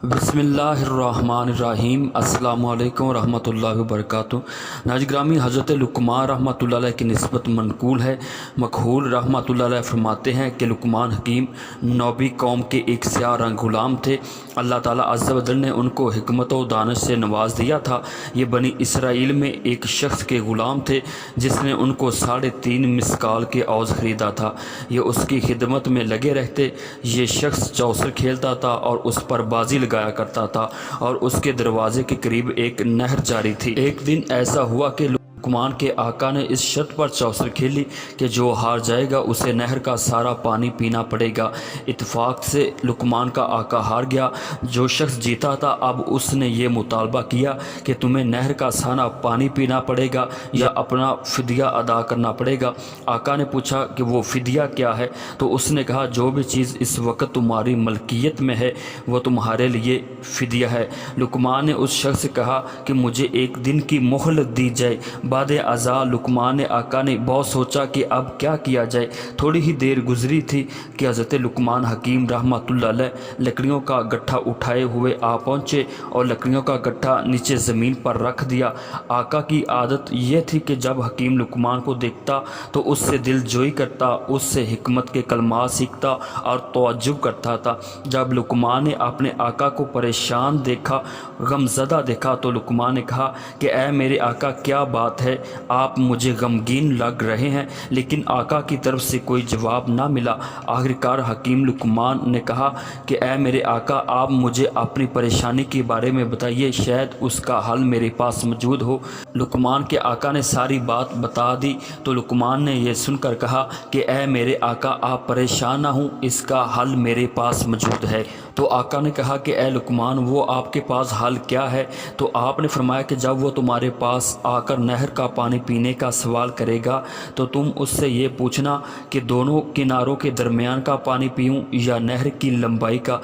بسم اللہ الرحمن الرحیم۔ السلام علیکم ورحمۃ اللہ وبرکاتہ۔ ناظرین گرامی، حضرت لقمان رحمۃ اللہ علیہ کی نسبت منقول ہے۔ مکحول رحمۃ اللہ علیہ فرماتے ہیں کہ لقمان حکیم نوبی قوم کے ایک سیاہ رنگ غلام تھے۔ اللہ تعالیٰ عز و جل نے ان کو حکمت و دانش سے نواز دیا تھا۔ یہ بنی اسرائیل میں ایک شخص کے غلام تھے جس نے ان کو 3.5 مسکال کے عوض خریدا تھا۔ یہ اس کی خدمت میں لگے رہتے۔ یہ شخص چوسر کھیلتا تھا اور اس پر بازی گایا کرتا تھا اور اس کے دروازے کے قریب ایک نہر جاری تھی۔ ایک دن ایسا ہوا کہ لقمان کے آقا نے اس شرط پر چوسر کھیلی کہ جو ہار جائے گا اسے نہر کا سارا پانی پینا پڑے گا۔ اتفاق سے لقمان کا آقا ہار گیا۔ جو شخص جیتا تھا اب اس نے یہ مطالبہ کیا کہ تمہیں نہر کا سارا پانی پینا پڑے گا یا اپنا فدیہ ادا کرنا پڑے گا۔ آقا نے پوچھا کہ وہ فدیہ کیا ہے؟ تو اس نے کہا جو بھی چیز اس وقت تمہاری ملکیت میں ہے وہ تمہارے لیے فدیہ ہے۔ لقمان نے اس شخص سے کہا کہ مجھے ایک دن کی مہلت دی جائے۔ بعد ازاں لقمان آقا نے بہت سوچا کہ اب کیا کیا جائے۔ تھوڑی ہی دیر گزری تھی کہ حضرت لقمان حکیم رحمۃ اللہ علیہ لکڑیوں کا گٹھا اٹھائے ہوئے آ پہنچے اور لکڑیوں کا گٹھا نیچے زمین پر رکھ دیا۔ آقا کی عادت یہ تھی کہ جب حکیم لقمان کو دیکھتا تو اس سے دل جوئی کرتا، اس سے حکمت کے کلمات سیکھتا اور تعجب کرتا تھا۔ جب لقمان نے اپنے آقا کو پریشان دیکھا، غمزدہ دیکھا تو لقمان نے کہا کہ اے میرے آقا، کیا بات ہے؟ آپ مجھے غمگین لگ رہے ہیں۔ لیکن آقا کی طرف سے کوئی جواب نہ ملا۔ آخرکار حکیم لقمان نے کہا کہ اے میرے آقا، آپ مجھے اپنی پریشانی کے بارے میں بتائیے، شاید اس کا حل میرے پاس موجود ہو۔ لقمان کے آقا نے ساری بات بتا دی تو لقمان نے یہ سن کر کہا کہ اے میرے آقا، آپ پریشان نہ ہوں، اس کا حل میرے پاس موجود ہے۔ تو آقا نے کہا کہ اے لقمان، وہ آپ کے پاس حل کیا ہے؟ تو آپ نے فرمایا کہ جب وہ تمہارے پاس آ کر نہر کا پانی پینے کا سوال کرے گا تو تم اس سے یہ پوچھنا کہ دونوں کناروں کے درمیان کا پانی پیوں یا نہر کی لمبائی کا،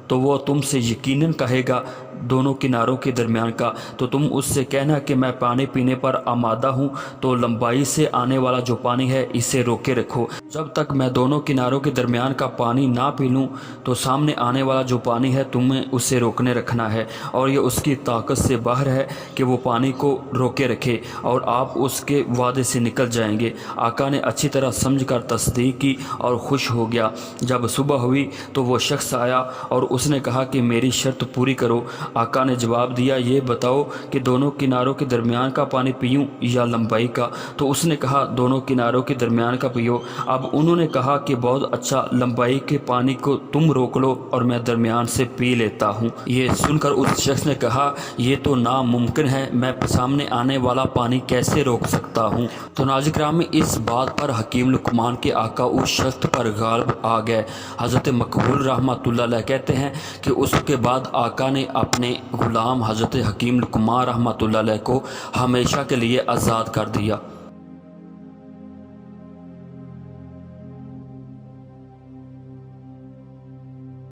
تو وہ تم سے یقیناً کہے گا دونوں کناروں کے درمیان کا۔ تو تم اس سے کہنا کہ میں پانی پینے پر آمادہ ہوں، تو لمبائی سے آنے والا جو پانی ہے اسے روکے رکھو۔ جب تک میں دونوں کناروں کے درمیان کا پانی نہ پی لوں تو سامنے آنے والا جو پانی ہے تمہیں اسے روکنے رکھنا ہے، اور یہ اس کی طاقت سے باہر ہے کہ وہ پانی کو روکے رکھے اور آپ اس کے وعدے سے نکل جائیں گے۔ آقا نے اچھی طرح سمجھ کر تصدیق کی اور خوش ہو گیا۔ جب صبح ہوئی تو وہ شخص آیا اور اس نے کہا کہ میری شرط پوری کرو۔ آقا نے جواب دیا، یہ بتاؤ کہ دونوں کناروں کے درمیان کا پانی پیوں یا لمبائی کا؟ تو اس نے کہا دونوں کناروں کے درمیان کا پیو۔ اب انہوں نے کہا کہ بہت اچھا، لمبائی کے پانی کو تم روک لو اور میں درمیان سے پی لیتا ہوں۔ یہ سن کر اس شخص نے کہا یہ تو ناممکن ہے، میں سامنے آنے والا پانی کیسے روک سکتا ہوں؟ تو ناظرین کرام، اس بات پر حکیم لقمان کے آقا اس شخص پر غالب آ گئے۔ حضرت مکحول رحمۃ اللہ علیہ کہتے ہیں کہ اس کے بعد آقا نے اپنے غلام حضرت حکیم لقمان رحمۃ اللہ علیہ کو ہمیشہ کے لیے آزاد کر دیا۔